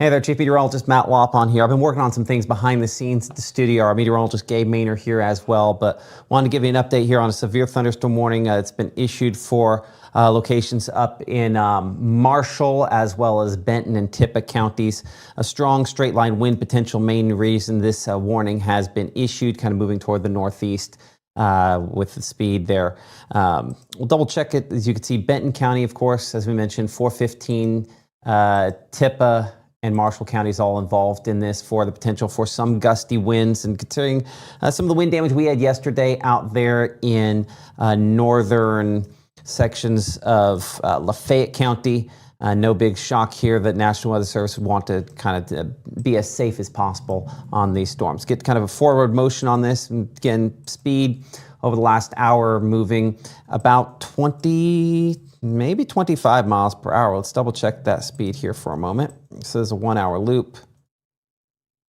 Hey there, Chief Meteorologist Matt Lopon here. I've been working on some things behind the scenes at the studio. Our meteorologist Gabe Maynor here as well, but wanted to give you an update here on a severe thunderstorm warning. It's been issued for locations up in Marshall as well as Benton and Tippah counties. A strong straight line wind potential, main reason this warning has been issued, kind of moving toward the northeast. With the speed there. We'll double check it. As you can see, Benton County, of course, as we mentioned, 415, Tippah and Marshall counties all involved in this for the potential for some gusty winds. And considering some of the wind damage we had yesterday out there in northern sections of Lafayette County, no big shock here that National Weather Service would want to kind of be as safe as possible on these storms. Get kind of a forward motion on this. And again, speed over the last hour moving about 20, maybe 25 miles per hour. Let's double check that speed here for a moment. This is a 1 hour loop.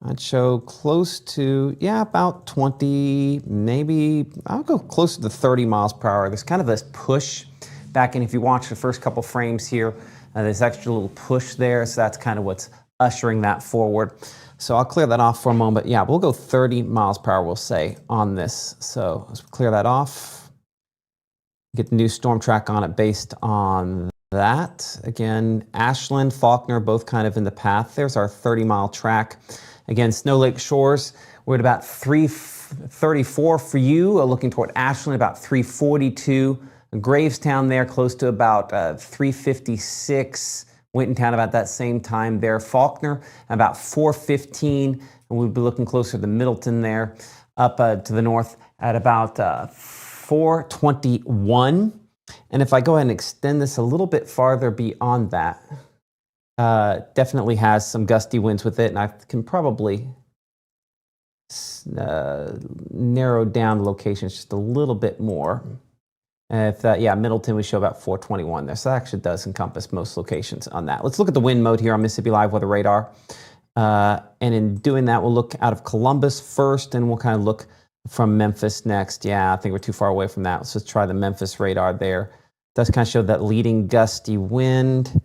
I'd show close to, about 20, maybe I'll go closer to 30 miles per hour. There's kind of this push back in. If you watch the first couple frames here, there's extra little push there, so that's kind of what's ushering that forward. So I'll clear that off for a moment. Yeah, we'll go 30 miles per hour, we'll say, on this. So let's clear that off. Get the new storm track on it based on that. Again, Ashland, Faulkner, both kind of in the path. There's our 30-mile track. Again, Snow Lake Shores, we're at about 334 for you, looking toward Ashland, about 342. Gravestown there, close to about 356. Wintontown about that same time there. Faulkner, about 415. And we'll be looking closer to Middleton there, up to the north at about 421. And if I go ahead and extend this a little bit farther beyond that, definitely has some gusty winds with it. And I can probably narrow down the locations just a little bit more. If Middleton, we show about 421 there. So that actually does encompass most locations on that. Let's look at the wind mode here on Mississippi Live Weather Radar. And in doing that, we'll look out of Columbus first, and we'll kind of look from Memphis next. Yeah, I think we're too far away from that. Let's just try the Memphis radar there. It does kind of show that leading gusty wind.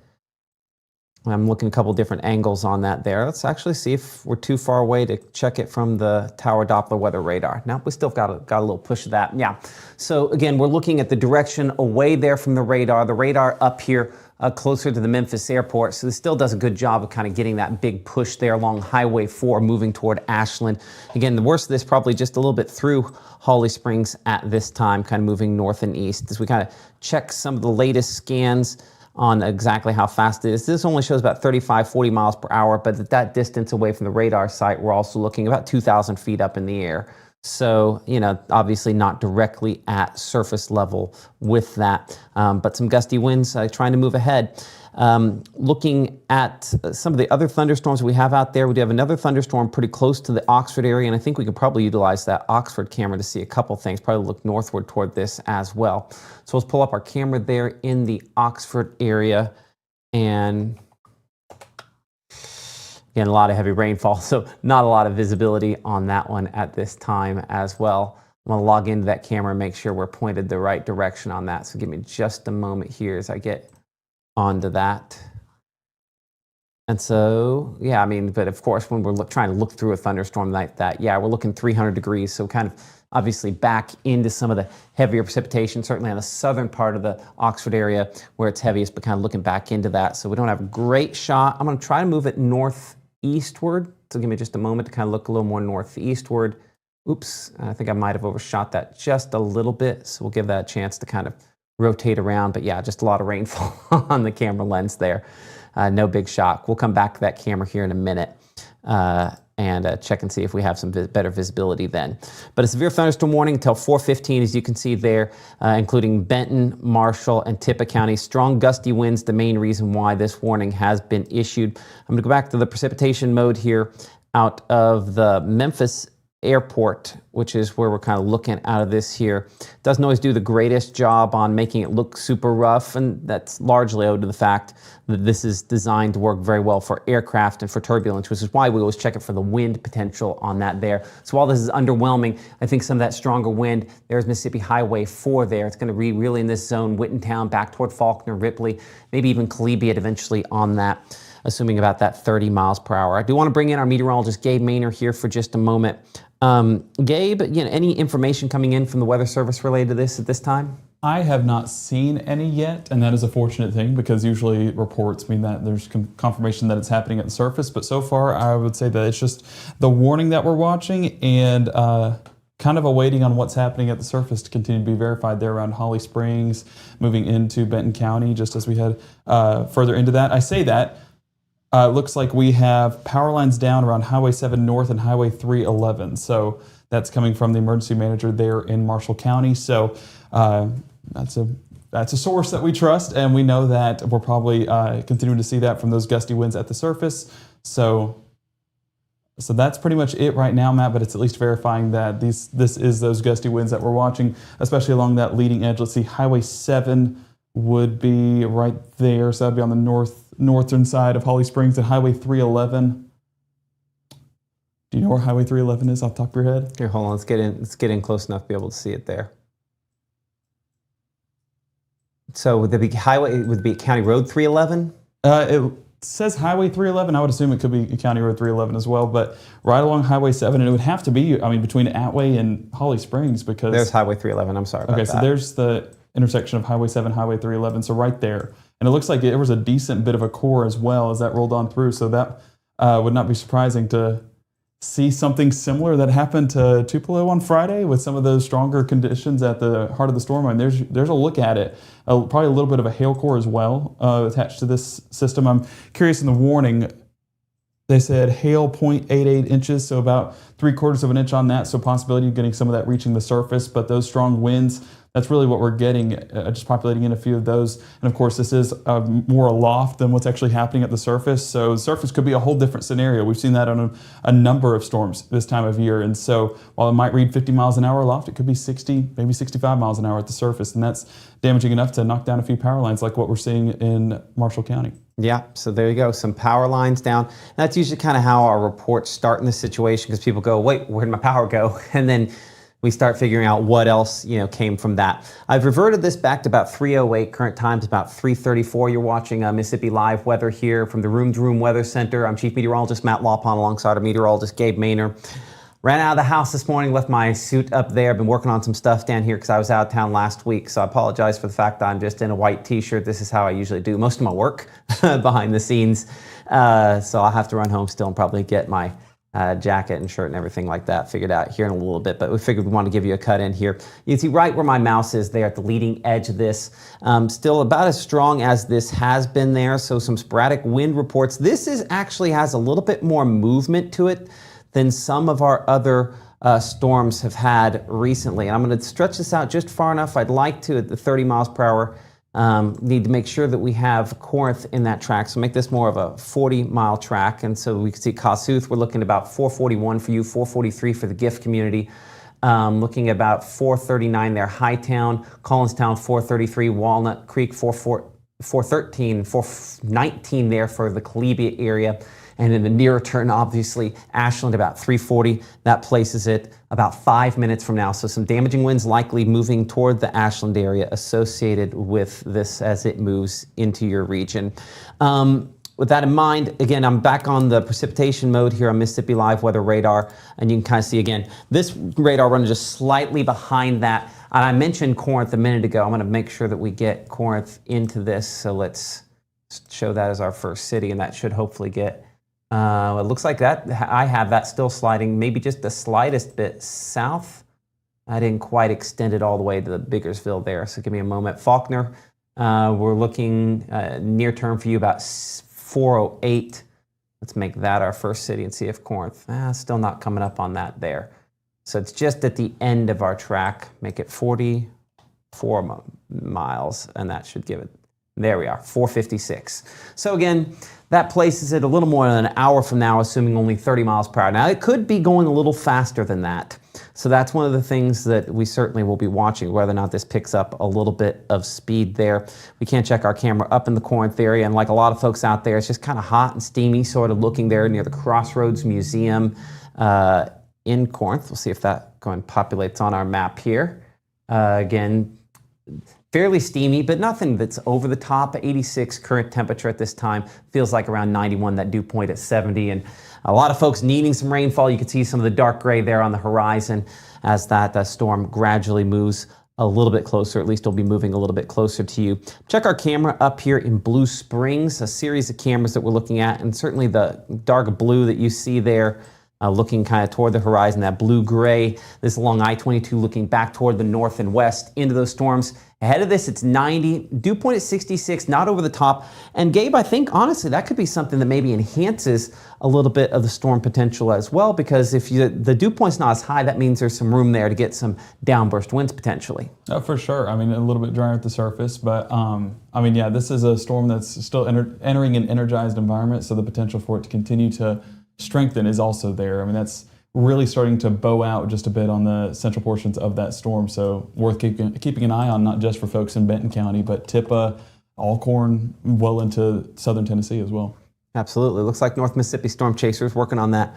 I'm looking at a couple different angles on that there. Let's actually see if we're too far away to check it from the Tower Doppler weather radar. Now, we still got a little push of that. Yeah. So again, we're looking at the direction away there from the radar up here closer to the Memphis airport. So this still does a good job of kind of getting that big push there along Highway 4 moving toward Ashland. Again, the worst of this probably just a little bit through Holly Springs at this time, kind of moving north and east. As we kind of check some of the latest scans on exactly how fast it is. This only shows about 35, 40 miles per hour, but at that distance away from the radar site, we're also looking about 2,000 feet up in the air. So, obviously not directly at surface level with that, but some gusty winds trying to move ahead. Looking at some of the other thunderstorms we have out there, we do have another thunderstorm pretty close to the Oxford area, and I think we could probably utilize that Oxford camera to see a couple things, probably look northward toward this as well. So let's pull up our camera there in the Oxford area, and again, a lot of heavy rainfall, so not a lot of visibility on that one at this time as well. I'm going to log into that camera and make sure we're pointed the right direction on that. So give me just a moment here as I get onto that. And so, but of course, when we're trying to look through a thunderstorm like that, we're looking 300 degrees. So kind of obviously back into some of the heavier precipitation, certainly on the southern part of the Oxford area where it's heaviest, but kind of looking back into that. So we don't have a great shot. I'm going to try to move it northeastward. So give me just a moment to kind of look a little more northeastward. Oops, I think I might have overshot that just a little bit. So we'll give that a chance to kind of rotate around, but just a lot of rainfall on the camera lens there. No big shock. We'll come back to that camera here in a minute and check and see if we have some better visibility then. But a severe thunderstorm warning until 4:15, as you can see there, including Benton, Marshall, and Tippah counties. Strong gusty winds, the main reason why this warning has been issued. I'm going to go back to the precipitation mode here out of the Memphis airport, which is where we're kind of looking out of this here. Doesn't always do the greatest job on making it look super rough, and that's largely owed to the fact that this is designed to work very well for aircraft and for turbulence, which is why we always check it for the wind potential on that there. So while this is underwhelming, I think some of that stronger wind, there's Mississippi Highway 4 there. It's going to be really in this zone, Wintontown, back toward Faulkner, Ripley, maybe even Collegiate eventually on that. assuming about that 30 miles per hour. I do want to bring in our meteorologist, Gabe Maynor, here for just a moment. Gabe, any information coming in from the Weather Service related to this at this time? I have not seen any yet, and that is a fortunate thing because usually reports mean that there's confirmation that it's happening at the surface. But so far, I would say that it's just the warning that we're watching and kind of awaiting on what's happening at the surface to continue to be verified there around Holly Springs, moving into Benton County, just as we head further into that. I say that. It looks like we have power lines down around Highway 7 North and Highway 311. So that's coming from the emergency manager there in Marshall County. So that's a source that we trust, and we know that we're probably continuing to see that from those gusty winds at the surface. So that's pretty much it right now, Matt, but it's at least verifying that this is those gusty winds that we're watching, especially along that leading edge. Let's see, Highway 7 would be right there, so that'd be on the northern side of Holly Springs, and Highway 311. Do you know where Highway 311 is off the top of your head? Here, hold on, let's get in close enough to be able to see it there. So would there be County Road 311? It says Highway 311. I would assume it could be County Road 311 as well, but right along Highway 7, and it would have to be, between Atway and Holly Springs because... There's Highway 311, I'm sorry about that. Okay, so there's the intersection of Highway 7, Highway 311, so right there. And it looks like there was a decent bit of a core as well as that rolled on through, so that would not be surprising to see something similar that happened to Tupelo on Friday with some of those stronger conditions at the heart of the storm. And there's a look at it. Probably a little bit of a hail core as well attached to this system. I'm curious in the warning, they said hail 0.88 inches, so about 3/4 of an inch on that. So possibility of getting some of that reaching the surface, but those strong winds, that's really what we're getting, just populating in a few of those. And of course, this is more aloft than what's actually happening at the surface. So the surface could be a whole different scenario. We've seen that on a number of storms this time of year. And so while it might read 50 miles an hour aloft, it could be 60, maybe 65 miles an hour at the surface. And that's damaging enough to knock down a few power lines like what we're seeing in Marshall County. Yeah, so there you go, some power lines down. And that's usually kind of how our reports start in this situation, because people go, wait, where'd my power go? And then we start figuring out what else came from that. I've reverted this back to about 3:08. Current time's about 3:34. You're watching Mississippi Live Weather here from the Room to Room Weather Center. I'm Chief Meteorologist Matt Lawpon alongside our meteorologist Gabe Maynor. Ran out of the house this morning, left my suit up there. I've been working on some stuff down here because I was out of town last week. So I apologize for the fact that I'm just in a white t-shirt. This is how I usually do most of my work behind the scenes. So I'll have to run home still and probably get my jacket and shirt and everything like that figured out here in a little bit, but we figured we want to give you a cut in here. You can see right where my mouse is there at the leading edge of this. Still about as strong as this has been there, so some sporadic wind reports. This actually has a little bit more movement to it than some of our other storms have had recently. And I'm going to stretch this out just far enough. I'd like to at the 30 miles per hour. Need to make sure that we have Corinth in that track, so make this more of a 40-mile track. And so we can see Kossuth, we're looking at about 441 for you, 443 for the Gift community. Looking at about 439 there, Hightown, Collinstown 433, Walnut Creek 413, 419 there for the Columbia area. And in the nearer turn, obviously, Ashland about 340. That places it about 5 minutes from now. So some damaging winds likely moving toward the Ashland area associated with this as it moves into your region. With that in mind, again, I'm back on the precipitation mode here on Mississippi Live Weather Radar. And you can kind of see, again, this radar running just slightly behind that. And I mentioned Corinth a minute ago. I'm going to make sure that we get Corinth into this. So let's show that as our first city, and that should hopefully get... it looks like that I have that still sliding, maybe just the slightest bit south. I didn't quite extend it all the way to the Biggersville there, so give me a moment. Faulkner, we're looking near term for you about 408. Let's make that our first city and see if Corinth, still not coming up on that there. So it's just at the end of our track. Make it 44 miles, and that should give it, there we are, 456. So again, that places it a little more than an hour from now, assuming only 30 miles per hour. Now, it could be going a little faster than that. So that's one of the things that we certainly will be watching, whether or not this picks up a little bit of speed there. We can't check our camera up in the Corinth area, and like a lot of folks out there, it's just kind of hot and steamy, sort of looking there near the Crossroads Museum in Corinth. We'll see if that going populates on our map here. Again, Fairly steamy, but nothing that's over the top. 86 current temperature at this time. Feels like around 91, that dew point at 70. And a lot of folks needing some rainfall. You can see some of the dark gray there on the horizon as that storm gradually moves a little bit closer. At least it'll be moving a little bit closer to you. Check our camera up here in Blue Springs, a series of cameras that we're looking at, and certainly the dark blue that you see there looking kind of toward the horizon, that blue-gray. This is along I-22 looking back toward the north and west into those storms. Ahead of this, it's 90, dew point at 66, not over the top. And Gabe, I think, honestly, that could be something that maybe enhances a little bit of the storm potential as well, because if the dew point's not as high, that means there's some room there to get some downburst winds potentially. Oh, for sure. I mean, a little bit drier at the surface, but I mean, yeah, this is a storm that's still entering an energized environment, so the potential for it to continue to strengthen is also there. I mean, that's really starting to bow out just a bit on the central portions of that storm, so worth keeping an eye on, not just for folks in Benton County, but Tippah, Alcorn, well into southern Tennessee as well. Absolutely. Looks like North Mississippi Storm Chasers working on that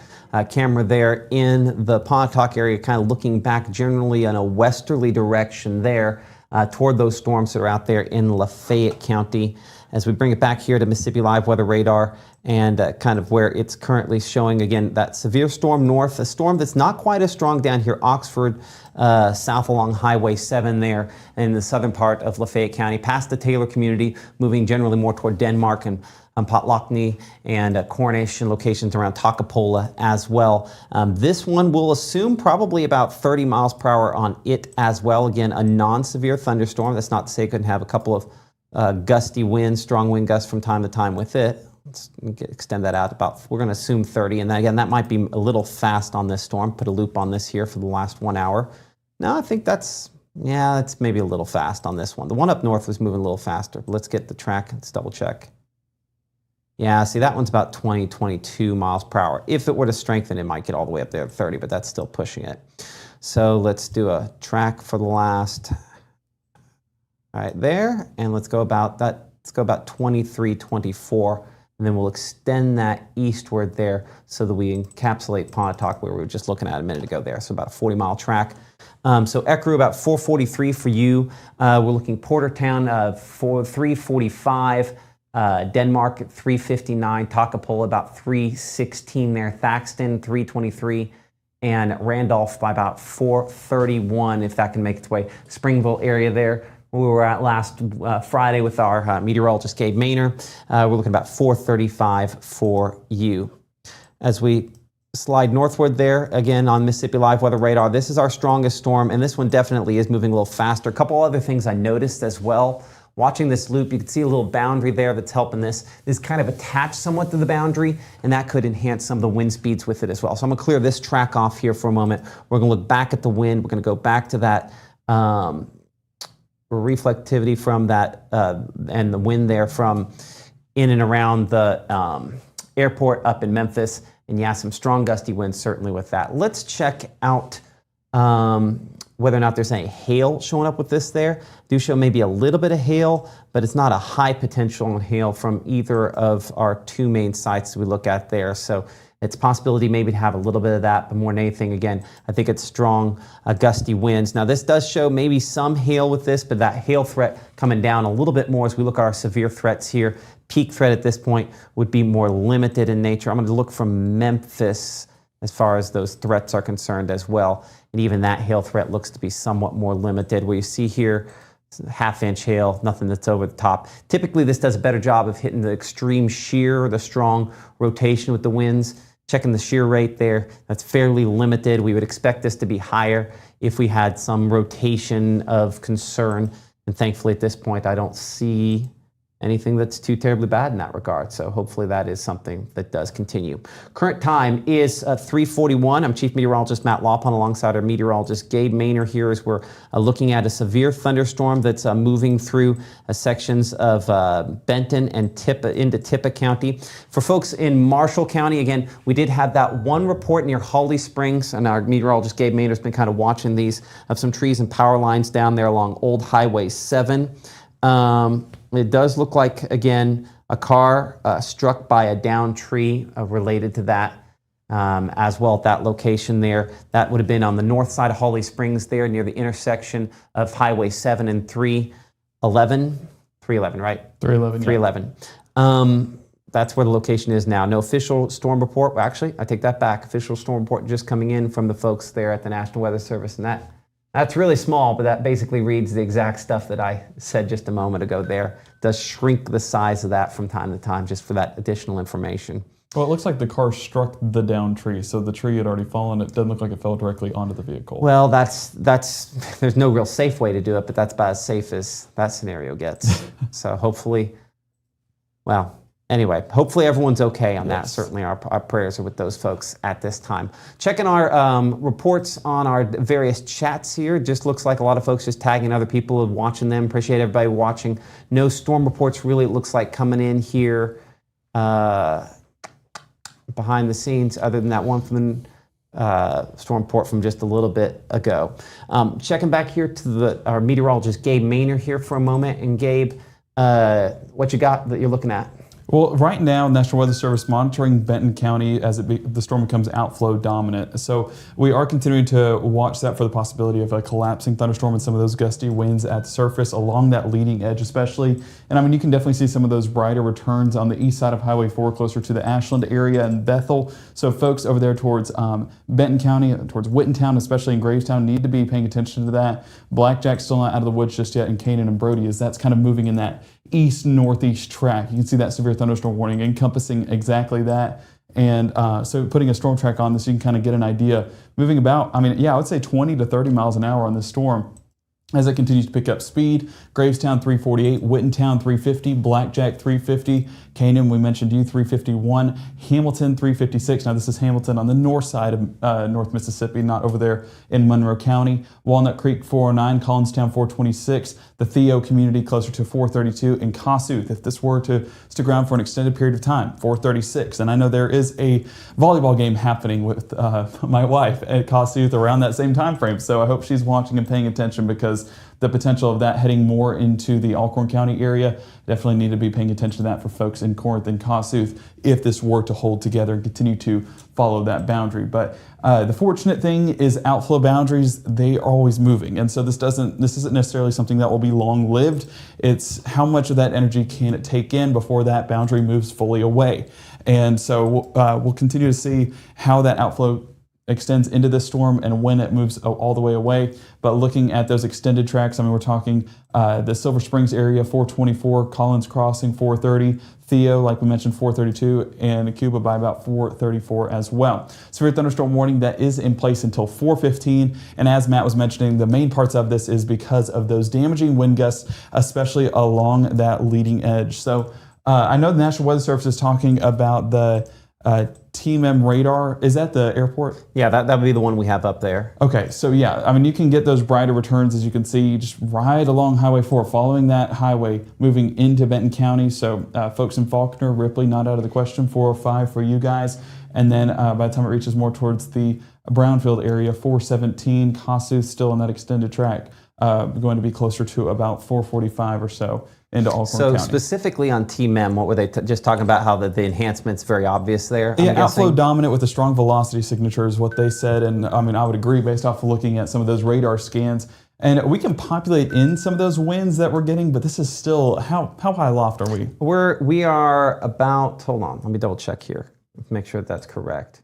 camera there in the Pontotoc area, kind of looking back generally in a westerly direction there toward those storms that are out there in Lafayette County. As we bring it back here to Mississippi Live Weather Radar and kind of where it's currently showing, again, that severe storm north, a storm that's not quite as strong down here, Oxford, south along Highway 7 there in the southern part of Lafayette County, past the Taylor community, moving generally more toward Denmark and Potlockney and Cornish and locations around Takapola as well. This one will assume probably about 30 miles per hour on it as well. Again, a non-severe thunderstorm. That's not to say it couldn't have a couple of gusty winds, strong wind gusts from time to time with it. Let's extend that out about, we're going to assume 30. And then again, that might be a little fast on this storm. Put a loop on this here for the last 1 hour. No, I think that's maybe a little fast on this one. The one up north was moving a little faster. But let's get the track. Let's double check. Yeah, see, that one's about 20, 22 miles per hour. If it were to strengthen, it might get all the way up there to 30, but that's still pushing it. So let's do a track for the last, right there, and let's go about that. Let's go about 23, 24, and then we'll extend that eastward there so that we encapsulate Pontotoc, where we were just looking at a minute ago there. So about a 40-mile track. So Ecru about 443 for you. We're looking Portertown 345. Denmark at 359, Takapola about 316 there, Thaxton 323, and Randolph by about 431 if that can make its way. Springville area there, we were at last Friday with our meteorologist Gabe Maynor. We're looking about 435 for you. As we slide northward there, again on Mississippi Live Weather Radar, this is our strongest storm, and this one definitely is moving a little faster. A couple other things I noticed as well. Watching this loop, you can see a little boundary there that's helping this. This is kind of attached somewhat to the boundary, and that could enhance some of the wind speeds with it as well. So I'm going to clear this track off here for a moment. We're going to look back at the wind. We're going to go back to that reflectivity from that and the wind there from in and around the airport up in Memphis. And yeah, some strong gusty winds certainly with that. Let's check out whether or not there's any hail showing up with this there. Do show maybe a little bit of hail, but it's not a high potential on hail from either of our two main sites that we look at there. So it's a possibility maybe to have a little bit of that, but more than anything, again, I think it's strong, gusty winds. Now this does show maybe some hail with this, but that hail threat coming down a little bit more as we look at our severe threats here. Peak threat at this point would be more limited in nature. I'm going to look from Memphis as far as those threats are concerned as well. And even that hail threat looks to be somewhat more limited. Where you see here, half-inch hail, nothing that's over the top. Typically, this does a better job of hitting the extreme shear, the strong rotation with the winds. Checking the shear rate there, that's fairly limited. We would expect this to be higher if we had some rotation of concern. And thankfully, at this point, I don't see anything that's too terribly bad in that regard. So hopefully that is something that does continue. Current time is 3:41. I'm Chief Meteorologist Matt Lawpon alongside our meteorologist Gabe Maynor here as we're looking at a severe thunderstorm that's moving through sections of Benton and into Tippah County. For folks in Marshall County, again, we did have that one report near Holly Springs, and our meteorologist Gabe Maynor has been kind of watching these of some trees and power lines down there along Old Highway 7. It does look like, again, a car struck by a downed tree related to that as well at that location there. That would have been on the north side of Holly Springs there near the intersection of Highway 7 and 3. 311, right? 311. 311. That's where the location is now. No official storm report. Well, actually, I take that back. Official storm report just coming in from the folks there at the National Weather Service, and that's really small, but that basically reads the exact stuff that I said just a moment ago there. It does shrink the size of that from time to time just for that additional information. Well, it looks like the car struck the downed tree, so the tree had already fallen. It doesn't look like it fell directly onto the vehicle. Well, there's no real safe way to do it, but that's about as safe as that scenario gets. So hopefully, well, anyway, hopefully everyone's okay on that. Certainly our prayers are with those folks at this time. Checking our reports on our various chats here. Just looks like a lot of folks just tagging other people and watching them. Appreciate everybody watching. No storm reports really, it looks like, coming in here behind the scenes, other than that one from the storm report from just a little bit ago. Checking back here to our meteorologist, Gabe Maynor, here for a moment. And Gabe, what you got that you're looking at? Well, right now, National Weather Service monitoring Benton County as the storm becomes outflow dominant. So we are continuing to watch that for the possibility of a collapsing thunderstorm and some of those gusty winds at the surface along that leading edge especially. And I mean, you can definitely see some of those brighter returns on the east side of Highway 4 closer to the Ashland area and Bethel. So folks over there towards Benton County, towards Wittentown, especially in Gravestown, need to be paying attention to that. Blackjack's still not out of the woods just yet in Canaan and Brody, as that's kind of moving in that east-northeast track. You can see that severe thunderstorm warning encompassing exactly that. And so putting a storm track on this, you can kind of get an idea. Moving about, I mean, yeah, I would say 20 to 30 miles an hour on this storm as it continues to pick up speed. Gravestown 348, Wittentown 350, Blackjack 350, Canaan, we mentioned you, 351, Hamilton 356. Now this is Hamilton on the north side of North Mississippi, not over there in Monroe County. Walnut Creek 409, Collinstown 426, the Theo community closer to 432, and Kossuth, if this were to stick around for an extended period of time, 436. And I know there is a volleyball game happening with my wife at Kossuth around that same time frame, so I hope she's watching and paying attention, because the potential of that heading more into the Alcorn County area, definitely need to be paying attention to that for folks in Corinth and Kossuth if this were to hold together and continue to follow that boundary. But the fortunate thing is outflow boundaries, they are always moving. And so this isn't necessarily something that will be long lived. It's how much of that energy can it take in before that boundary moves fully away. And so we'll continue to see how that outflow extends into this storm and when it moves all the way away. But looking at those extended tracks, I mean, we're talking the Silver Springs area, 424, Collins Crossing, 430, Theo, like we mentioned, 432, and Cuba by about 434 as well. Severe thunderstorm warning that is in place until 4:15. And as Matt was mentioning, the main parts of this is because of those damaging wind gusts, especially along that leading edge. So I know the National Weather Service is talking about the TMM radar. Is that the airport? Yeah, that would be the one we have up there. Okay, so yeah, I mean, you can get those brighter returns, as you can see, just right along Highway 4, following that highway, moving into Benton County. So folks in Faulkner, Ripley, not out of the question, 405 for you guys. And then by the time it reaches more towards the Brownfield area, 417, Kossuth still on that extended track, going to be closer to about 445 or so into Alcorn County. So specifically on TMEM, what were they just talking about? How the enhancement's very obvious there? Yeah, outflow dominant with a strong velocity signature is what they said, and I mean I would agree based off of looking at some of those radar scans. And we can populate in some of those winds that we're getting, but this is still how high aloft are we? We are about. Hold on, let me double check here. Make sure that's correct.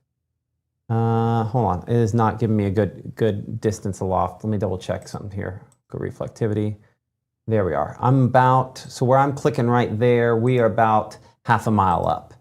Hold on, it is not giving me a good distance aloft. Let me double check something here. Good reflectivity. There we are. So where I'm clicking right there, we are about half a mile up.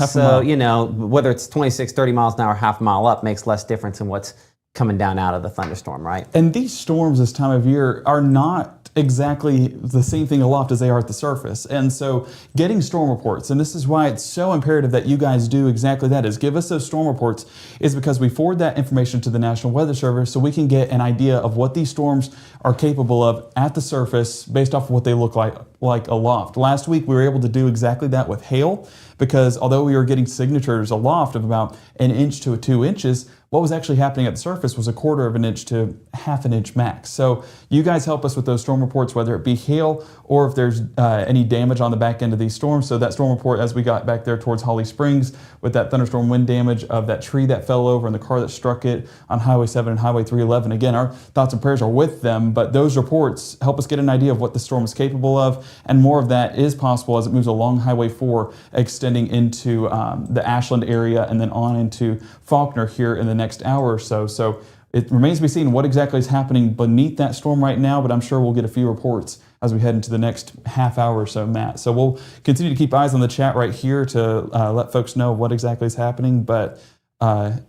So, you know, whether it's 26, 30 miles an hour, half a mile up makes less difference in what's coming down out of the thunderstorm, right? And these storms this time of year are not exactly the same thing aloft as they are at the surface. And so getting storm reports, and this is why it's so imperative that you guys do exactly that, is give us those storm reports, is because we forward that information to the National Weather Service so we can get an idea of what these storms are capable of at the surface based off of what they look like aloft. Last week we were able to do exactly that with hail, because although we were getting signatures aloft of about 1 inch to 2 inches, what was actually happening at the surface was 1/4 of an inch to 1/2 inch max. So you guys help us with those storm reports, whether it be hail or if there's any damage on the back end of these storms. So that storm report, as we got back there towards Holly Springs with that thunderstorm wind damage of that tree that fell over and the car that struck it on Highway 7 and Highway 311. Again, our thoughts and prayers are with them, but those reports help us get an idea of what the storm is capable of, and more of that is possible as it moves along Highway 4, extending into the Ashland area and then on into Faulkner here in the next hour or so. So it remains to be seen what exactly is happening beneath that storm right now, but I'm sure we'll get a few reports as we head into the next half hour or so, Matt. So we'll continue to keep eyes on the chat right here to let folks know what exactly is happening, but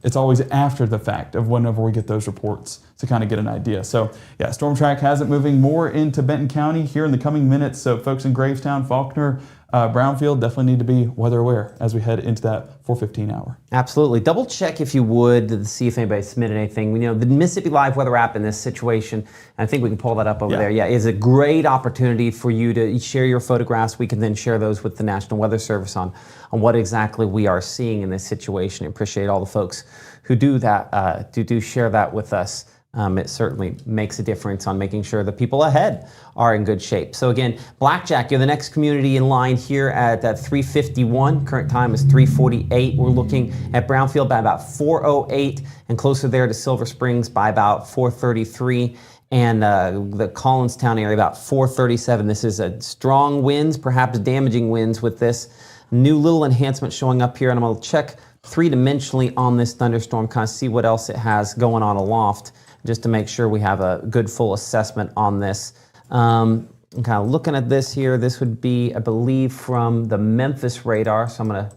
it's always after the fact of whenever we get those reports to kind of get an idea. So yeah, Storm Track has it moving more into Benton County here in the coming minutes. So folks in Gravestown, Faulkner, Brownfield definitely need to be weather aware as we head into that 4:15 hour. Absolutely. Double check if you would to see if anybody submitted anything. You know, the Mississippi Live weather app in this situation, and I think we can pull that up over there. Yeah, is a great opportunity for you to share your photographs. We can then share those with the National Weather Service on what exactly we are seeing in this situation. I appreciate all the folks who do that, do share that with us. It certainly makes a difference on making sure the people ahead are in good shape. So again, Blackjack, you're the next community in line here at 3:51. Current time is 3:48. We're looking at Brownfield by about 4:08 and closer there to Silver Springs by about 4:33. And the Collinstown area about 4:37. This is a strong winds, perhaps damaging winds with this new little enhancement showing up here. And I'm going to check three-dimensionally on this thunderstorm, kind of see what else it has going on aloft, just to make sure we have a good full assessment on this. I'm kind of looking at this here. This would be, I believe, from the Memphis radar. So I'm going to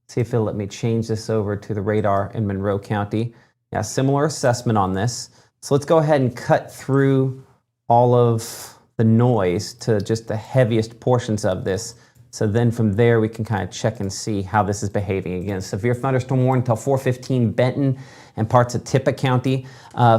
see if it'll let me change this over to the radar in Monroe County. Yeah, similar assessment on this. So let's go ahead and cut through all of the noise to just the heaviest portions of this. So then from there, we can kind of check and see how this is behaving. Again, severe thunderstorm warning until 4:15 Benton and parts of Tippah County.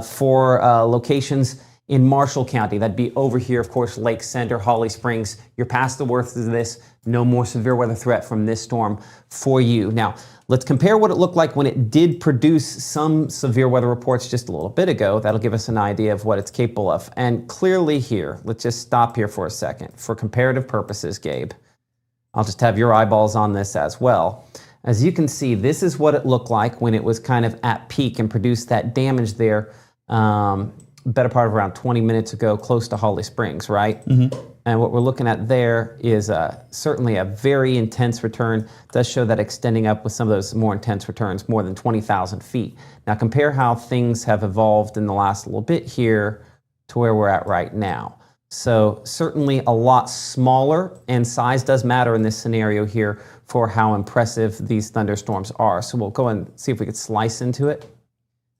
For locations in Marshall County, that'd be over here, of course, Lake Center, Holly Springs. You're past the worst of this. No more severe weather threat from this storm for you. Now, let's compare what it looked like when it did produce some severe weather reports just a little bit ago. That'll give us an idea of what it's capable of. And clearly here, let's just stop here for a second. For comparative purposes, Gabe, I'll just have your eyeballs on this as well. As you can see, this is what it looked like when it was kind of at peak and produced that damage there, better part of around 20 minutes ago, close to Holly Springs, right? Mm-hmm. And what we're looking at there is certainly a very intense return. It does show that extending up with some of those more intense returns, more than 20,000 feet. Now compare how things have evolved in the last little bit here to where we're at right now. So certainly a lot smaller, and size does matter in this scenario here for how impressive these thunderstorms are. So we'll go and see if we could slice into it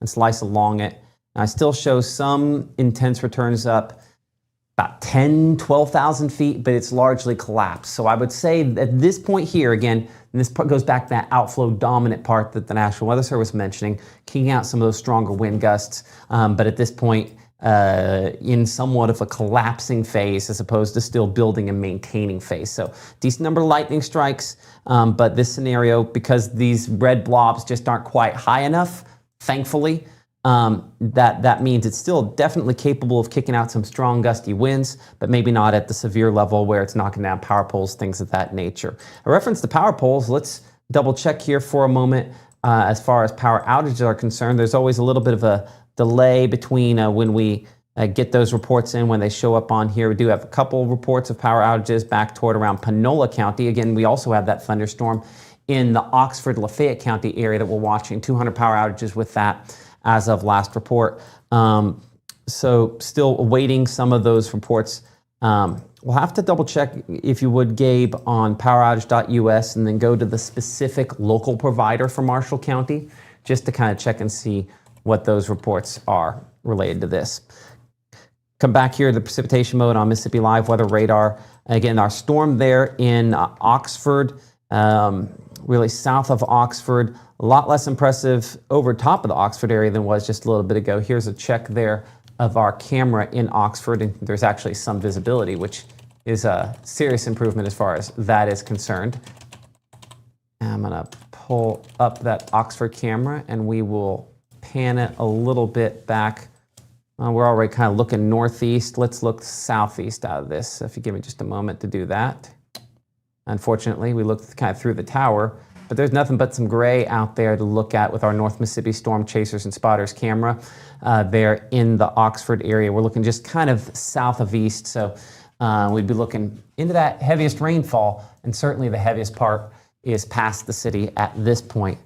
and slice along it. And I still show some intense returns up about 10, 12,000 feet, but it's largely collapsed. So I would say at this point here, again, and this part goes back to that outflow dominant part that the National Weather Service was mentioning, keying out some of those stronger wind gusts. But at this point, in somewhat of a collapsing phase as opposed to still building and maintaining phase. So decent number of lightning strikes, but this scenario, because these red blobs just aren't quite high enough, thankfully, that means it's still definitely capable of kicking out some strong gusty winds, but maybe not at the severe level where it's knocking down power poles, things of that nature. A reference to power poles, let's double check here for a moment. As far as power outages are concerned, there's always a little bit of a delay between when we get those reports in, when they show up on here. We do have a couple reports of power outages back toward around Panola County. Again, we also have that thunderstorm in the Oxford, Lafayette County area that we're watching. 200 power outages with that as of last report. So still awaiting some of those reports. We'll have to double check, if you would, Gabe, on poweroutage.us and then go to the specific local provider for Marshall County just to kind of check and see what those reports are related to this. Come back here to the precipitation mode on Mississippi Live Weather Radar. Again, our storm there in Oxford, really south of Oxford, a lot less impressive over top of the Oxford area than was just a little bit ago. Here's a check there of our camera in Oxford, and there's actually some visibility, which is a serious improvement as far as that is concerned. I'm gonna pull up that Oxford camera and we will pan it a little bit back. We're already kind of looking northeast. Let's look southeast out of this. So if you give me just a moment to do that. Unfortunately, we looked kind of through the tower, but there's nothing but some gray out there to look at with our North Mississippi Storm Chasers and Spotters camera there in the Oxford area. We're looking just kind of south of east, so we'd be looking into that heaviest rainfall, and certainly the heaviest part is past the city at this point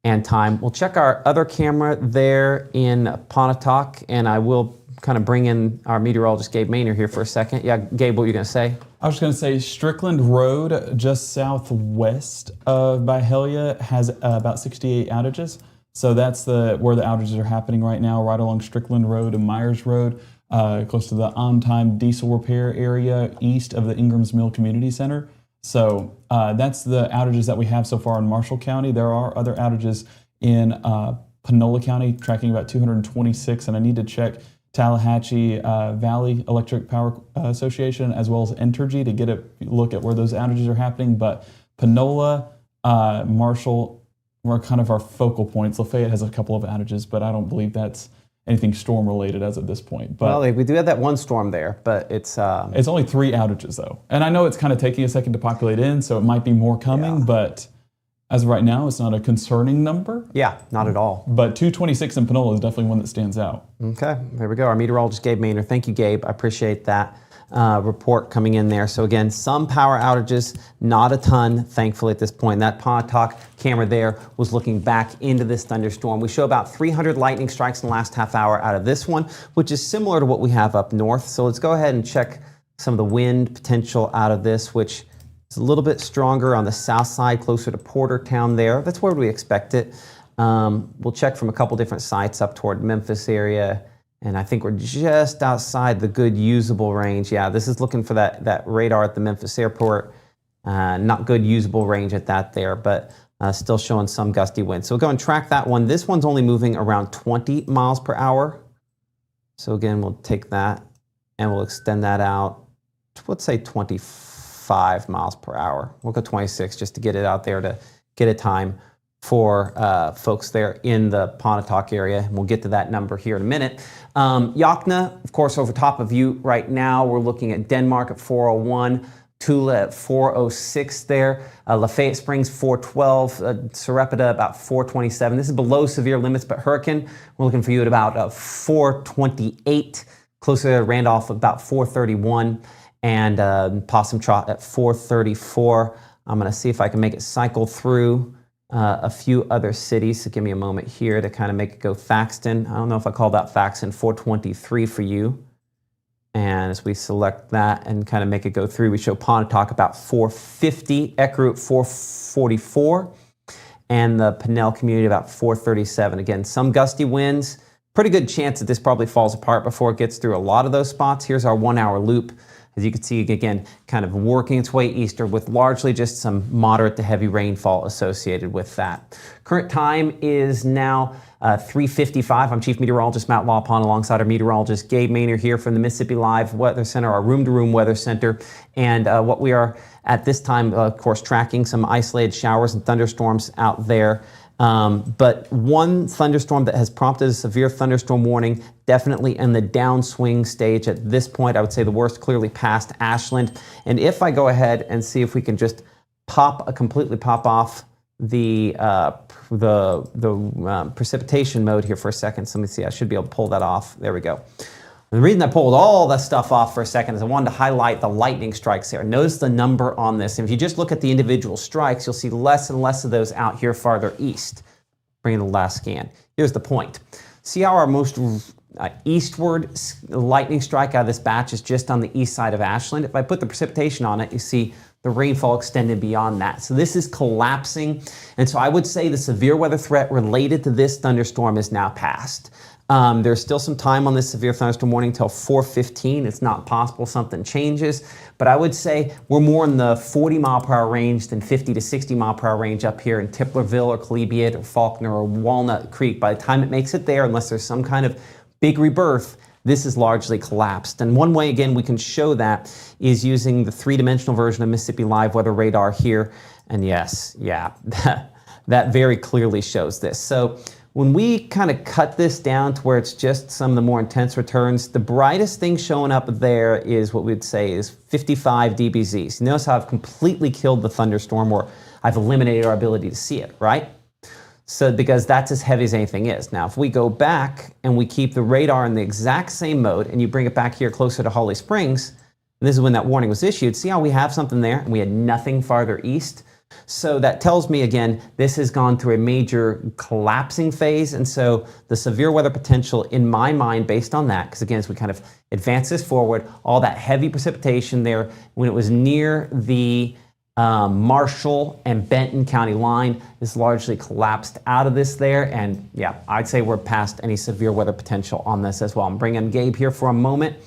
and time. We'll check our other camera there in Pontotoc, and I will kind of bring in our meteorologist, Gabe Maynor, here for a second. Yeah, Gabe, what were you going to say? I was going to say Strickland Road, just southwest of Byhalia, has about 68 outages. So that's where the outages are happening right now, right along Strickland Road and Myers Road, close to the on-time diesel repair area east of the Ingram's Mill Community Center. So that's the outages that we have so far in Marshall County. There are other outages in Panola County, tracking about 226, and I need to check Tallahatchie Valley Electric Power Association as well as Entergy to get a look at where those outages are happening. But Panola, Marshall were kind of our focal points. Lafayette has a couple of outages, but I don't believe that's anything storm related as of this point. But well, we do have that one storm there, but it's only 3 outages though. And I know it's kind of taking a second to populate in, so it might be more coming, but as of right now, it's not a concerning number. Yeah, not at all. But 226 in Panola is definitely one that stands out. Okay, there we go. Our meteorologist, Gabe Maynor. Thank you, Gabe. I appreciate that report coming in there. So again, some power outages, not a ton, thankfully, at this point. That Pontotoc camera there was looking back into this thunderstorm. We show about 300 lightning strikes in the last half hour out of this one, which is similar to what we have up north. So let's go ahead and check some of the wind potential out of this, which is a little bit stronger on the south side, closer to Portertown there. That's where we expect it. We'll check from a couple different sites up toward Memphis area. And I think we're just outside the good usable range. Yeah, this is looking for that radar at the Memphis airport. Not good usable range at that there, but still showing some gusty winds. So we'll go and track that one. This one's only moving around 20 miles per hour. So again, we'll take that and we'll extend that out to, let's say, 25 miles per hour. We'll go 26 just to get it out there to get a time for folks there in the Pontotoc area. We'll get to that number here in a minute. Yokna, of course, over top of you right now. We're looking at Denmark at 401, Tula at 406 there, Lafayette Springs 412, Sarepta about 427. This is below severe limits, but Hurricane, we're looking for you at about 428, closer to Randolph about 431, and Possum Trot at 434. I'm going to see if I can make it cycle through a few other cities. So give me a moment here to kind of make it go Thaxton. I don't know if I called that Thaxton 423 for you. And as we select that and kind of make it go through, we show Pontotoc about 450, Ecru at 444, and the Pinnell community about 437. Again, some gusty winds. Pretty good chance that this probably falls apart before it gets through a lot of those spots. Here's our 1 hour loop. As you can see, again, kind of working its way eastward with largely just some moderate to heavy rainfall associated with that. Current time is now 3:55. I'm Chief Meteorologist Matt Lawpon alongside our meteorologist Gabe Maynor here from the Mississippi Live Weather Center, our room-to-room weather center. And what we are at this time, of course, tracking some isolated showers and thunderstorms out there. But one thunderstorm that has prompted a severe thunderstorm warning, definitely in the downswing stage at this point. I would say the worst clearly past Ashland. And if I go ahead and see if we can just completely pop off the precipitation mode here for a second. So let me see, I should be able to pull that off. There we go. The reason I pulled all that stuff off for a second is I wanted to highlight the lightning strikes there. Notice the number on this. And if you just look at the individual strikes, you'll see less and less of those out here farther east. Bring in the last scan. Here's the point. See how our most eastward lightning strike out of this batch is just on the east side of Ashland? If I put the precipitation on it, you see the rainfall extended beyond that. So this is collapsing. And so I would say the severe weather threat related to this thunderstorm is now past. There's still some time on this severe thunderstorm warning till 4:15. It's not possible something changes, but I would say we're more in the 40 mile per hour range than 50 to 60 mile per hour range up here in Tiplerville or Collegiate or Faulkner or Walnut Creek. By the time it makes it there, unless there's some kind of big rebirth, this is largely collapsed. And one way, again, we can show that is using the three-dimensional version of Mississippi Live Weather Radar here. And yes, yeah, that very clearly shows this. So when we kind of cut this down to where it's just some of the more intense returns, the brightest thing showing up there is what we'd say is 55 dBz. So notice how I've completely killed the thunderstorm, or I've eliminated our ability to see it, right? So because that's as heavy as anything is. Now, if we go back and we keep the radar in the exact same mode and you bring it back here closer to Holly Springs, and this is when that warning was issued, see how we have something there and we had nothing farther east? So that tells me, again, this has gone through a major collapsing phase. And so the severe weather potential in my mind, based on that, because again, as we kind of advance this forward, all that heavy precipitation there, when it was near the Marshall and Benton County line, is largely collapsed out of this there. And yeah, I'd say we're past any severe weather potential on this as well. I'm bringing Gabe here for a moment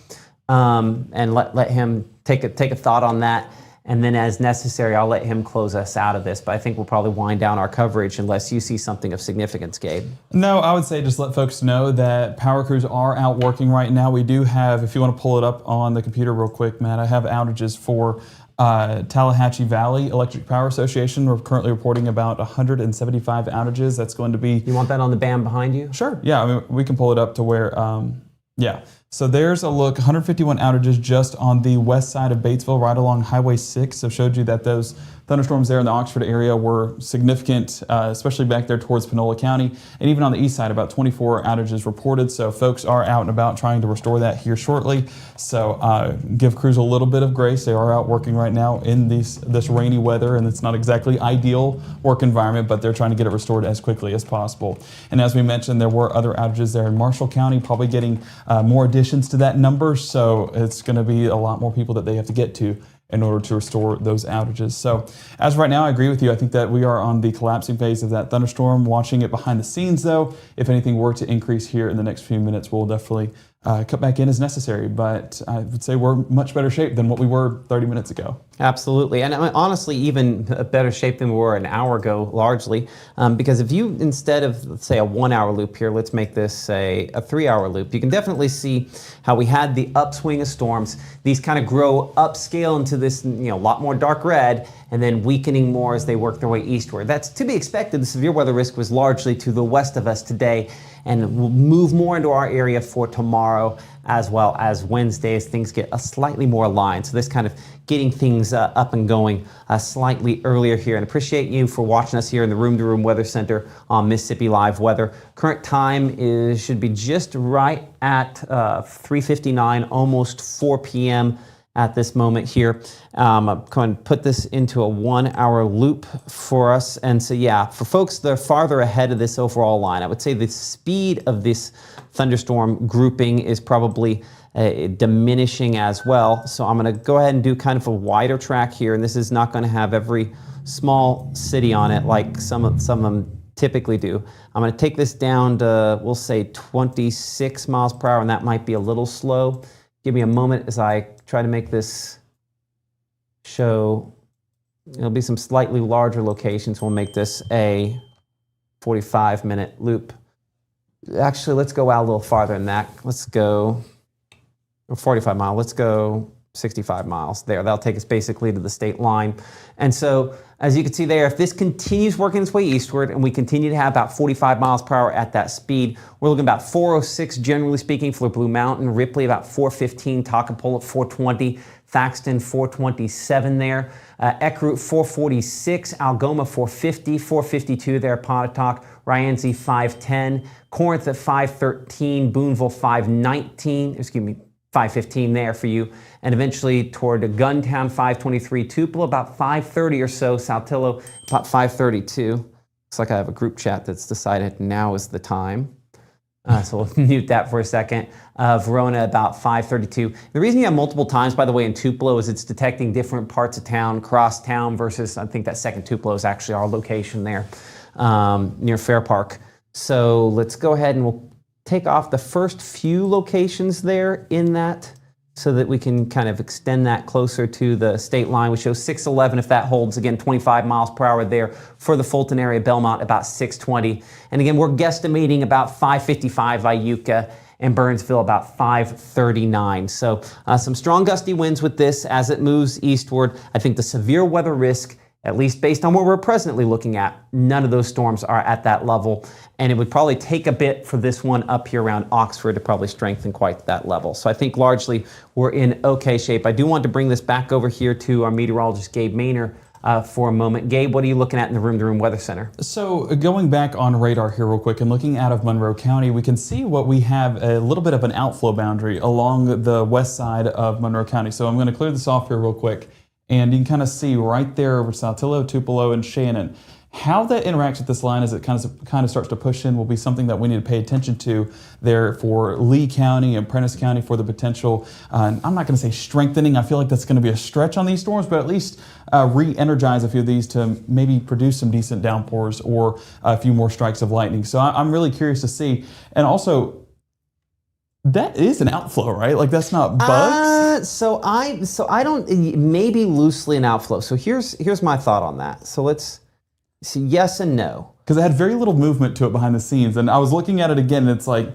and let him take a thought on that. And then as necessary, I'll let him close us out of this. But I think we'll probably wind down our coverage unless you see something of significance, Gabe. No, I would say just let folks know that power crews are out working right now. We do have, if you want to pull it up on the computer real quick, Matt, I have outages for Tallahatchie Valley Electric Power Association. We're currently reporting about 175 outages. That's going to be... You want that on the band behind you? Sure. Yeah, I mean, we can pull it up to where... yeah. So there's a look, 151 outages just on the west side of Batesville, right along Highway 6. So showed you that those thunderstorms there in the Oxford area were significant, especially back there towards Panola County. And even on the east side, about 24 outages reported. So folks are out and about trying to restore that here shortly. So give crews a little bit of grace. They are out working right now in this rainy weather, and it's not exactly ideal work environment, but they're trying to get it restored as quickly as possible. And as we mentioned, there were other outages there in Marshall County, probably getting more additions to that number. So it's going to be a lot more people that they have to get to in order to restore those outages. So as of right now, I agree with you. I think that we are on the collapsing phase of that thunderstorm. Watching it behind the scenes though, if anything were to increase here in the next few minutes, we'll definitely cut back in as necessary. But I would say we're much better shape than what we were 30 minutes ago. Absolutely. And honestly, even a better shape than we were an hour ago, largely. Because if you, instead of, let's say, a 1 hour loop here, let's make this a 3 hour loop, you can definitely see how we had the upswing of storms. These kind of grow upscale into this, lot more dark red, and then weakening more as they work their way eastward. That's to be expected. The severe weather risk was largely to the west of us today, and will move more into our area for tomorrow as well as Wednesday as things get a slightly more aligned. So this kind of getting things up and going slightly earlier here. And appreciate you for watching us here in the Room to Room Weather Center on Mississippi Live Weather. Current time should be just right at 3:59, almost 4 p.m. at this moment here. I'm going to put this into a 1 hour loop for us. And so, yeah, for folks that are farther ahead of this overall line, I would say the speed of this thunderstorm grouping is probably diminishing as well. So I'm going to go ahead and do kind of a wider track here. And this is not going to have every small city on it like some of them typically do. I'm going to take this down to, we'll say 26 miles per hour, and that might be a little slow. Give me a moment as I try to make this show. It'll be some slightly larger locations. We'll make this a 45-minute loop. Actually, let's go out a little farther than that. Let's go 45 miles. Let's go 65 miles there. That'll take us basically to the state line. And so, as you can see there, if this continues working its way eastward and we continue to have about 45 miles per hour at that speed, we're looking about 406 generally speaking for Blue Mountain, Ripley about 415, Toccopola at 420, Thaxton 427 there, Eckrute 446, Algoma 450, 452 there, Pontotoc, Ryanzi 510, Corinth at 513, Boonville 515 there for you, and eventually toward Guntown 523, Tupelo about 530 or so, Saltillo about 532. Looks like I have a group chat that's decided now is the time. So we'll mute that for a second. Verona about 532. The reason you have multiple times, by the way, in Tupelo is it's detecting different parts of town, cross town versus, I think that second Tupelo is actually our location there near Fair Park. So let's go ahead and we'll take off the first few locations there in that so that we can kind of extend that closer to the state line. We show 611 if that holds. Again, 25 miles per hour there for the Fulton area, Belmont about 620. And again, we're guesstimating about 555 Iuka and Burnsville about 539. So some strong gusty winds with this as it moves eastward. I think the severe weather risk at least based on what we're presently looking at, none of those storms are at that level. And it would probably take a bit for this one up here around Oxford to probably strengthen quite that level. So I think largely we're in okay shape. I do want to bring this back over here to our meteorologist, Gabe Maynor, for a moment. Gabe, what are you looking at in the room-to-room weather center? So going back on radar here real quick and looking out of Monroe County, we can see what we have a little bit of an outflow boundary along the west side of Monroe County. So I'm going to clear this off here real quick. And you can kind of see right there over Saltillo, Tupelo, and Shannon. How that interacts with this line as it kind of starts to push in will be something that we need to pay attention to there for Lee County and Prentiss County for the potential, I'm not going to say strengthening, I feel like that's going to be a stretch on these storms, but at least re-energize a few of these to maybe produce some decent downpours or a few more strikes of lightning. So I'm really curious to see. And also, that is an outflow, right? Like that's not bugs? So I don't, maybe loosely an outflow. So here's my thought on that. So let's see, yes and no. Because it had very little movement to it behind the scenes. And I was looking at it again and it's like,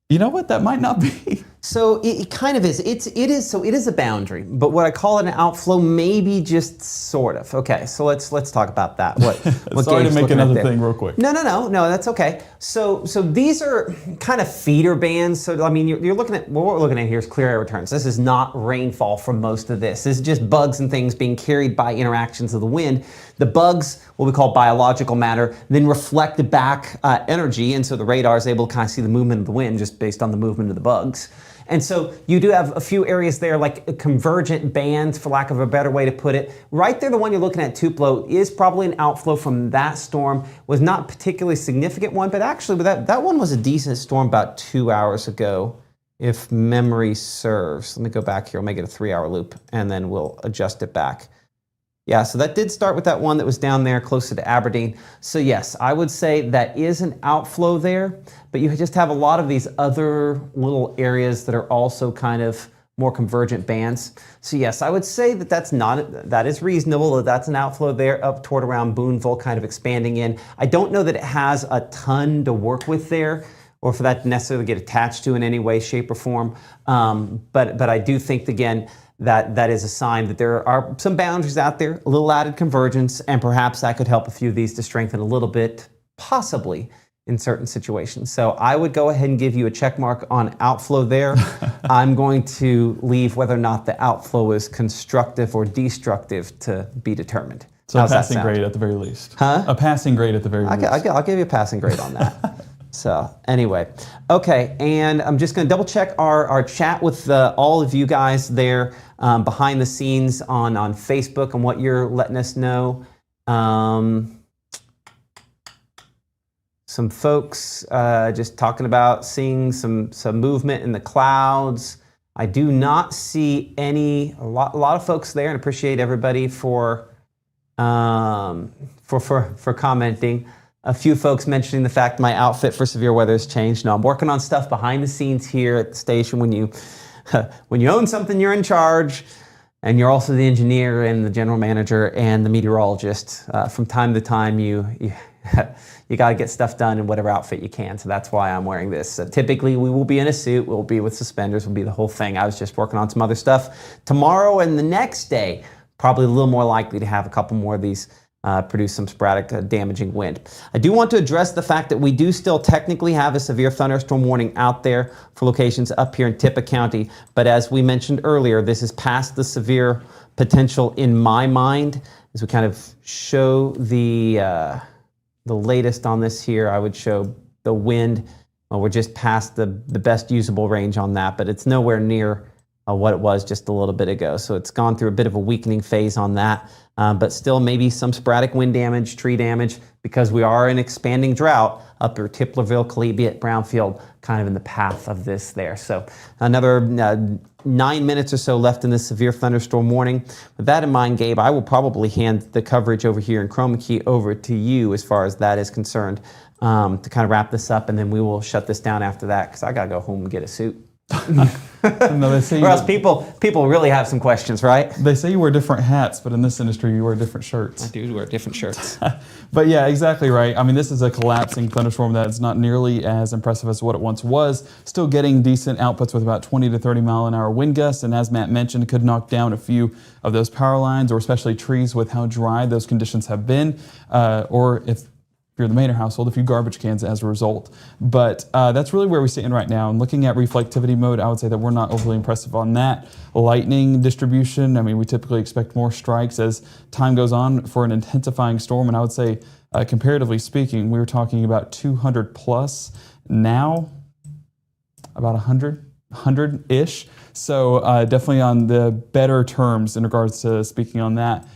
you know what, that might not be. So it kind of is. It is a boundary, but what I call it an outflow, maybe just sort of. Okay, so let's talk about that. What Sorry Gabe's to make looking another at there. thing real quick. No, that's okay. So these are kind of feeder bands. So I mean, you're looking at what we're looking at here is clear air returns. This is not rainfall from most of this. This is just bugs and things being carried by interactions of the wind. The bugs, what we call biological matter, then reflect back energy, and so the radar is able to kind of see the movement of the wind just based on the movement of the bugs. And so you do have a few areas there like convergent bands, for lack of a better way to put it. Right there, the one you're looking at, Tupelo, is probably an outflow from that storm. Was not particularly significant one, but actually that one was a decent storm about 2 hours ago, if memory serves. Let me go back here, I'll make it a 3-hour loop, and then we'll adjust it back. Yeah, so that did start with that one that was down there closer to Aberdeen. So yes, I would say that is an outflow there, but you just have a lot of these other little areas that are also kind of more convergent bands. So yes, I would say that that is reasonable, that's an outflow there up toward around Boonville, kind of expanding in. I don't know that it has a ton to work with there, or for that to necessarily get attached to in any way, shape, or form. But I do think, again, that is a sign that there are some boundaries out there, a little added convergence, and perhaps that could help a few of these to strengthen a little bit, possibly, in certain situations. So I would go ahead and give you a check mark on outflow there. I'm going to leave whether or not the outflow is constructive or destructive to be determined. So How's a passing that sound? grade at the very least. Huh? A passing grade at the very least. I'll give you a passing grade on that. So anyway, okay, and I'm just going to double check our chat with all of you guys there behind the scenes on Facebook and what you're letting us know. Some folks just talking about seeing some movement in the clouds. I do not see a lot of folks there, and appreciate everybody for commenting. A few folks mentioning the fact my outfit for severe weather has changed. No, I'm working on stuff behind the scenes here at the station. When you own something, you're in charge, and you're also the engineer and the general manager and the meteorologist. From time to time, you got to get stuff done in whatever outfit you can. So that's why I'm wearing this. So typically, we will be in a suit. We'll be with suspenders. We'll be the whole thing. I was just working on some other stuff. Tomorrow and the next day, probably a little more likely to have a couple more of these produce some sporadic damaging wind. I do want to address the fact that we do still technically have a severe thunderstorm warning out there for locations up here in Tippah County, but as we mentioned earlier, this is past the severe potential in my mind. As we kind of show the latest on this here, I would show the wind. Well, we're just past the best usable range on that, but it's nowhere near what it was just a little bit ago. So it's gone through a bit of a weakening phase on that, but still maybe some sporadic wind damage, tree damage, because we are in expanding drought up near Tiplerville, Collegiate, Brownfield, kind of in the path of this there. So another 9 minutes or so left in this severe thunderstorm warning. With that in mind, Gabe, I will probably hand the coverage over here in Chroma Key over to you as far as that is concerned, to kind of wrap this up, and then we will shut this down after that because I got to go home and get a suit. No, they say Or else people really have some questions, right? they say you wear different hats, but in this industry you wear different shirts. I do wear different shirts. But yeah, exactly right. I mean, this is a collapsing thunderstorm that is not nearly as impressive as what it once was. Still getting decent outputs with about 20 to 30 mile an hour wind gusts, and as Matt mentioned, could knock down a few of those power lines, or especially trees with how dry those conditions have been, or if you're in the Maynard household, a few garbage cans as a result. But that's really where we stand right now. And looking at reflectivity mode, I would say that we're not overly impressive on that. Lightning distribution, I mean, we typically expect more strikes as time goes on for an intensifying storm. And I would say, comparatively speaking, we were talking about 200 plus. Now, about 100-ish. So definitely on the better terms in regards to speaking on that.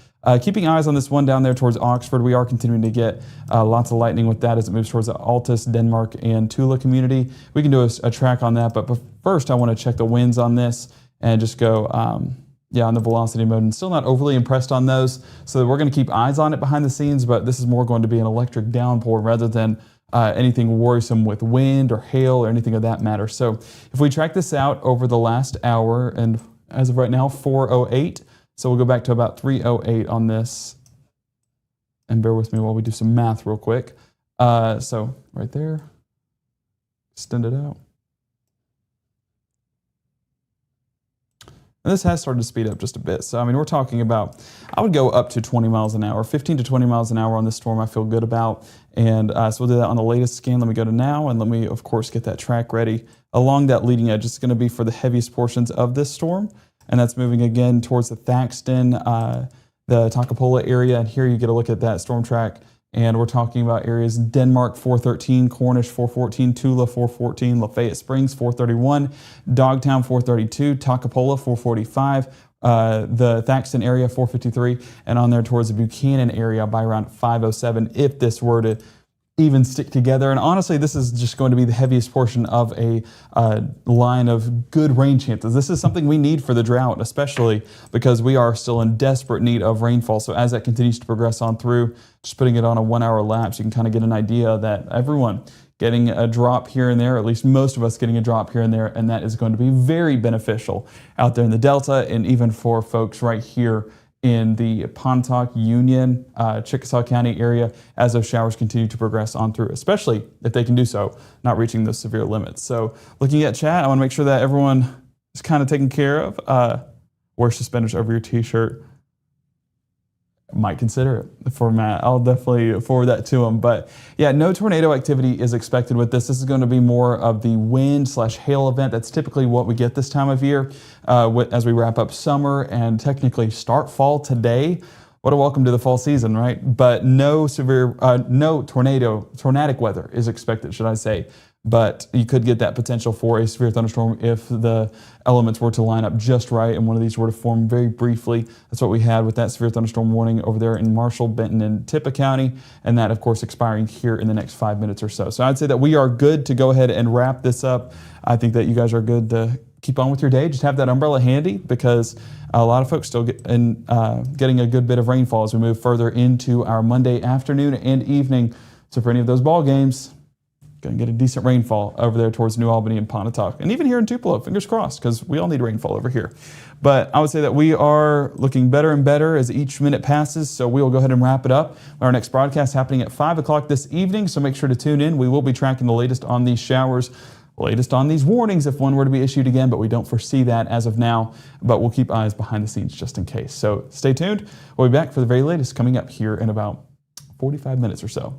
Keeping eyes on this one down there towards Oxford, we are continuing to get lots of lightning with that as it moves towards the Altus, Denmark, and Tula community. We can do a track on that, but first I want to check the winds on this and just go, on the velocity mode. And still not overly impressed on those, so we're going to keep eyes on it behind the scenes, but this is more going to be an electric downpour rather than anything worrisome with wind or hail or anything of that matter. So if we track this out over the last hour, and as of right now, 4:08, so we'll go back to about 3:08 on this, and bear with me while we do some math real quick. So right there, extend it out. And this has started to speed up just a bit. So, I mean, we're talking about, I would go up to 20 miles an hour, 15 to 20 miles an hour on this storm I feel good about. And so we'll do that on the latest scan. Let me go to now, and let me, of course, get that track ready. Along that leading edge, it's going to be for the heaviest portions of this storm. And that's moving again towards the Thaxton, the Takapola area. And here you get a look at that storm track. And we're talking about areas Denmark 413, Cornish 414, Tula 414, Lafayette Springs 431, Dogtown 432, Takapola 445, the Thaxton area 453, and on there towards the Buchanan area by around 507 if this were to even stick together. And honestly, this is just going to be the heaviest portion of a line of good rain chances. This is something we need for the drought, especially because we are still in desperate need of rainfall. So as that continues to progress on through, just putting it on a 1 hour lapse, you can kind of get an idea that everyone getting a drop here and there, at least most of us getting a drop here and there, and that is going to be very beneficial out there in the Delta, and even for folks right here in the Pontotoc, Union, Chickasaw County area as those showers continue to progress on through, especially if they can do so, not reaching those severe limits. So looking at chat, I want to make sure that everyone is kind of taken care of. Wear suspenders over your t-shirt. Might consider it for Matt. I'll definitely forward that to him. But yeah, no tornado activity is expected with this. This is going to be more of the wind/hail event. That's typically what we get this time of year as we wrap up summer and technically start fall today. What a welcome to the fall season, right? But no severe, no tornadic weather is expected, should I say. But you could get that potential for a severe thunderstorm if the elements were to line up just right and one of these were to form very briefly. That's what we had with that severe thunderstorm warning over there in Marshall, Benton, and Tippah County, and that, of course, expiring here in the next 5 minutes or so. So I'd say that we are good to go ahead and wrap this up. I think that you guys are good to keep on with your day. Just have that umbrella handy because a lot of folks still getting a good bit of rainfall as we move further into our Monday afternoon and evening. So for any of those ball games, going to get a decent rainfall over there towards New Albany and Pontotoc. And even here in Tupelo, fingers crossed, because we all need rainfall over here. But I would say that we are looking better and better as each minute passes, so we will go ahead and wrap it up. Our next broadcast happening at 5 o'clock this evening, so make sure to tune in. We will be tracking the latest on these showers, latest on these warnings if one were to be issued again, but we don't foresee that as of now. But we'll keep eyes behind the scenes just in case. So stay tuned. We'll be back for the very latest coming up here in about 45 minutes or so.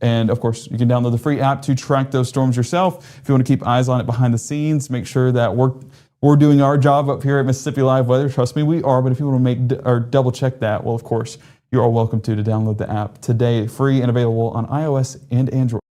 And of course, you can download the free app to track those storms yourself. If you want to keep eyes on it behind the scenes, make sure that we're doing our job up here at Mississippi Live Weather. Trust me, we are. But if you want to make or double check that, well, of course, you are welcome to download the app today, free and available on iOS and Android.